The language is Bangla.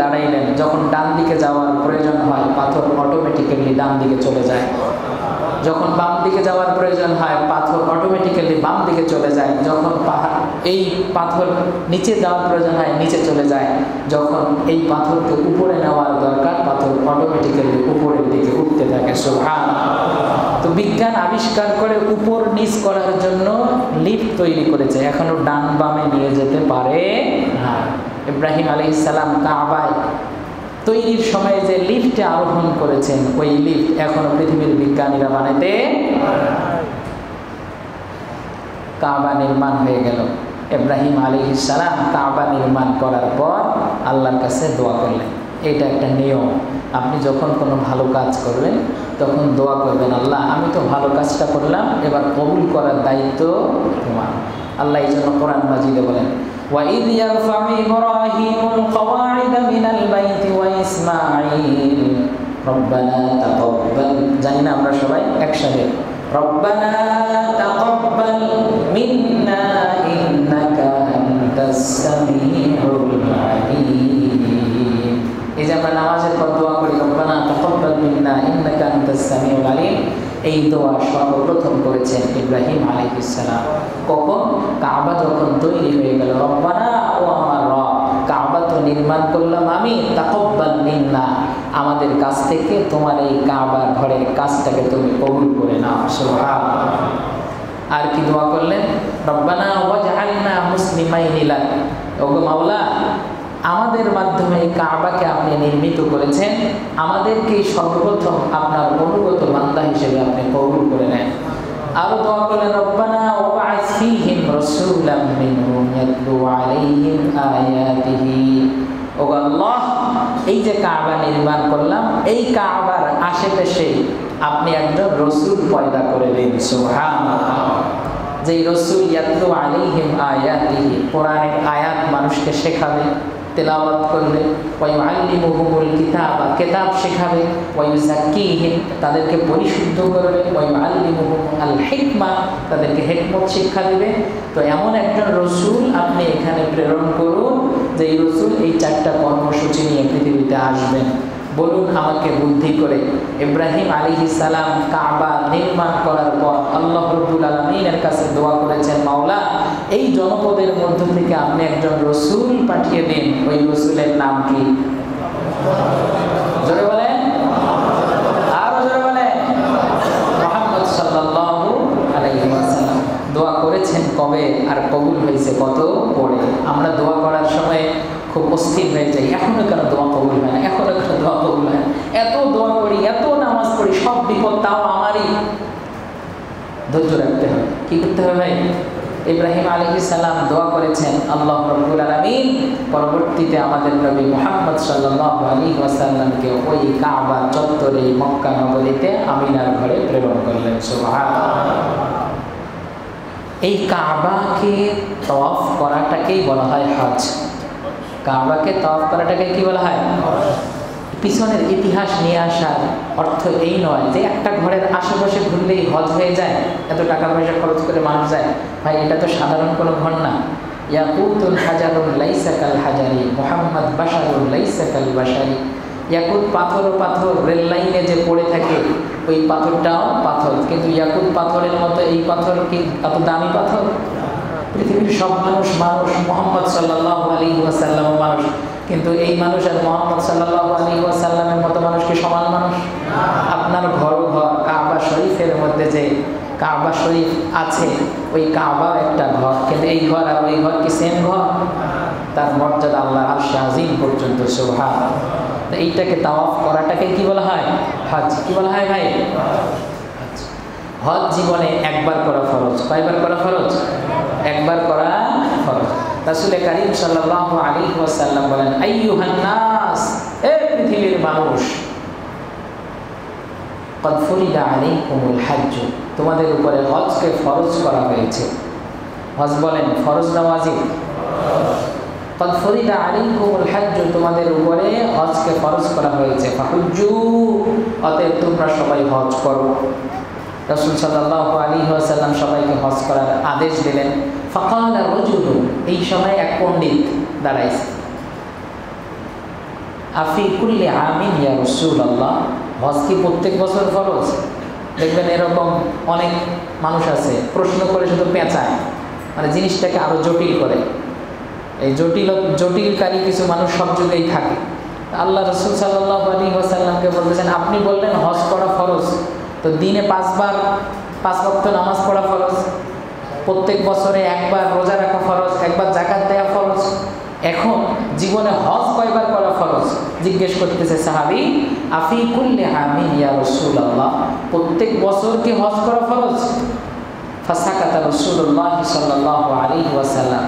দাঁড়াইলেন, যখন ডান দিকে যাওয়ার প্রয়োজন হয় পাথর অটোমেটিক্যালি ডান দিকে চলে যায়, যখন বাম দিকে যাওয়ার প্রয়োজন হয় পাথর অটোমেটিক্যালি বাম দিকে চলে যায়, যখন এই পাথর নিচে যাওয়ার প্রয়োজন হয় নিচে চলে যায়, যখন এই পাথরকে উপরে নেওয়ার দরকার পাথর অটোমেটিক্যালি উপরের দিকে উঠতে থাকে। সুবহানাল্লাহ। তো বিজ্ঞান আবিষ্কার করে উপর নিচ করার জন্য লিফট তৈরি করেছে, এখনো ডান বামে নিয়ে যেতে পারে না। ইব্রাহিম আলাইহিস সালাম কাবায় তৈরির সময় যে লিফটে আরোহণ করেছেন, ওই লিফট এখনো পৃথিবীর বিজ্ঞানীরা বানাতে। কাবা নির্মাণ হয়ে গেল। ইব্রাহিম আলাইহিস সালাম কাবা নির্মাণ করার পর আল্লাহর কাছে দোয়া করলেন। এটা একটা নিয়ম, আপনি যখন কোনো ভালো কাজ করবেন তখন দোয়া করবেন, আল্লাহ আমি তো ভালো কাজটা করলাম, এবার কবুল করার দায়িত্ব তোমার। আল্লাহ এই জন্য কোরআন মাজিদে বলেন, وَإِذْ يَرْفَعُ إِبْرَاهِيمُ الْقَوَاعِدَ مِنَ الْبَيْتِ وَإِسْمَاعِيلُ رَبَّنَا تَقَبَّلْ, জানি না আমরা সবাই একসাথে, رَبَّنَا تَقَبَّلْ مِنَّا إِنَّكَ أَنْتَ السَّمِيعُ الْعَلِيمُ। এই যে আমরা নামাজের পর দোয়া করি رَبَّنَا تَقَبَّلْ مِنَّا إِنَّكَ أَنْتَ السَّمِيعُ الْعَلِيمُ, এই দোয়া সর্বপ্রথম করেছেন ইব্রাহিম আলাইহিস সালাম। কখন? কাবা যখন তৈরি হয়ে গেল। রব্বানা, ও আমার রব, কাবা তো নির্মাণ করলাম আমি, তাকাব্বাল মিন্না, আমাদের কাছ থেকে তোমার এই কাবা ঘরের কাজটাকে তুমি কবুল করে নাও। সুবহানাল্লাহ। আর কি দোয়া করলেন? রব্বানা ওয়াজআলনা মুসলিমাইনি লাক, ওগো মাওলা আমাদের মাধ্যমে কাবাকে আপনি নির্মিত করেছেন, আমাদেরকে সর্বপ্রথম আপনার অনুগত বান্দা হিসেবে আপনি কবুল করে নেন। আরো দোয়া করলেন, রব্বানা ওয়াবআস ফীহিম রাসূলাম মিনহুম ইয়াতলু আলাইহিম আয়াতিহি, ও আল্লাহ এই যে কাবা নির্মাণ করলাম, এই কাবার আশেপাশে আপনি একজন রাসূল পয়দা করে দিন। সুবহানাল্লাহ। যেই রাসূল ইয়াতলু আলাইহিম আয়াতিহি, কোরআনের আয়াত মানুষকে শেখাবে, তেলাওয়াত করবে, ওয়ায়ুআল্লিমুহুমুল কিতাবা, কিতাব শেখাবে, ওয়ায়ুযাক্কিহিম, তাদেরকে পরিশুদ্ধ করবে, ওয়ায়ুআল্লিমুহুম আল হিকমা, তাদেরকে হিকমত শিক্ষা দেবে। তো এমন একজন রাসূল আপনি এখানে প্রেরণ করুন, যে এই রাসূল এই চারটা কর্মসূচি নিয়ে পৃথিবীতে আসবেন। বলুন আমাকে বুদ্ধি করে। ইব্রাহিম আলাইহিস সালাম কাবা নির্মাণ করার পর আল্লাহ রাব্বুল আলামিনের কাছে দোয়া করেছেন, মাওলা এই জনপদের মধ্য থেকে আপনি একজন রাসূল পাঠিয়ে দিন, ওই রাসূলের নাম কি? জোরে বলেন, আরো জোরে বলেন, মুহাম্মদ সাল্লাল্লাহু আলাইহি ওয়াসাল্লাম। দোয়া করেছেন কবে আর কবুল হয়েছে কত পরে। আমরা দোয়া করার সময় খুব অস্থির হয়ে যাই, এখনো কেন দোয়া কবুল হয় না, এখনো কেন দোয়া কবুল হয় না, এত দোয়া করি, এত নামাজ পড়ি, সব বিপদ তাও আমারই। ধৈর্য রাখতে হবে। কি করতে হবে ভাই? ইব্রাহিম আলাইহিস সালাম দোয়া করেছেন, আল্লাহ রাব্বুল আলামিন পরবর্তীতে আমাদের নবী মুহাম্মদ সাল্লাল্লাহু আলাইহি ওয়াসাল্লামকে ওই কাবা চত্বরে মক্কা নগরীতে আমিনার ঘরে প্রেরণ করলেন। সুবহানাল্লাহ। এই কাবাকে তওয়াফ করাটাকেই বলা হয় হজ। কাবাকে তওয়াফ করাটাকে কি বলা হয়? পিছনের ইতিহাস নিয়ে আসার অর্থ এই নয় যে একটা ঘরের আশেপাশে ঘুরলেই হজ হয়ে যায়, এত টাকা পয়সা খরচ করে মানুষ যায়। ভাই এটা তো সাধারণ কোনো ঘর না। ইয়াকুতুল হাজারুল লাইসা কাল হাজারি, মুহাম্মদ বাশারুল লাইসা কাল বাশারি। ইয়াকুত পাথর ও পাথর রেল লাইনে যে পড়ে থাকে, ওই পাথরটাও পাথর, কিন্তু ইয়াকুত পাথরের মতো এই পাথর কি এত দামি পাথর? পৃথিবীর সব মানুষ মানুষ, মুহাম্মদ সাল্লাল্লাহু আলাইহি ওয়াসাল্লাম মানুষ, কিন্তু এই মানুষ আর মুহাম্মদ সাল্লাল্লাহু আলাইহি ওয়াসাল্লামের মতো মানুষ কি সমান মানুষ? আপনার ঘর কাবা শরীফের মধ্যে যে কাবা শরীফ আছে, ওই কাবা একটা ঘর, কিন্তু এই ঘর আর ওই ঘর কি সেম ঘর? তার মর্যাদা আল্লাহর আরশে আজিম পর্যন্ত। সুবহানাল্লাহ। তো এইটাকে তাওয়াফ করাটাকে কি বলা হয়? হজ। কি বলা হয় ভাই? হজ জীবনে একবার করা ফরজ। কয়বার করা ফরজ? একবার করা ফরজ। রাসূল কারীম সাল্লাল্লাহু আলাইহি ওয়াসাল্লাম বলেন, আইয়ুহান নাস, হে পৃথিবীর মানুষ, ক্বাদ ফুরিদা আলাইকুমুল হজ্জ, তোমাদের উপরে হজকে ফরজ করা হয়েছে। হজ বলেন ফরজ না ওয়াজিব? ক্বাদ ফুরিদা আলাইকুমুল হজ্জ, তোমাদের উপরে হজকে ফরজ করা হয়েছে। ফাহুজ্জু, অতএব তোমরা সবাই হজ করো। রাসূল সাল্লাল্লাহু আলাইহি ওয়াসাল্লাম সবাইকে হজ করার আদেশ দিলেন। ফাকালা রাজুলুন, এই সময় এক পণ্ডিত দাঁড়াইছে। আফি কুল্লি আমিন ইয়া রাসূলুল্লাহ, হজ কি প্রত্যেক বছর ফরজ? দেখবেন এরকম অনেক মানুষ আছে প্রশ্ন করে শুধু পেঁচায়, মানে জিনিসটাকে আরো জটিল করে। এই জটিলকারী কিছু মানুষ সব যুগেই থাকে। আল্লাহ রাসূল সাল্লাল্লাহু আলাইহি ওয়াসাল্লামকে বলতেছেন, আপনি বললেন হজ করা ফরজ, তো দিনে 5 ওয়াক্ত নামাজ পড়া ফরজ, প্রত্যেক বছরে একবার রোজা রাখা ফরজ, একবার যাকাত দেওয়া ফরজ, এখন জীবনে হজ কয়বার করা ফরজ? জিজ্ঞেস করতেছে সাহাবী, আফি কুল্লি আমিন ইয়া রাসূলুল্লাহ, প্রত্যেক বছর কি হজ করা ফরজ? ফাসাকাতা রাসূলুল্লাহ সাল্লাল্লাহু আলাইহি ওয়াসাল্লাম।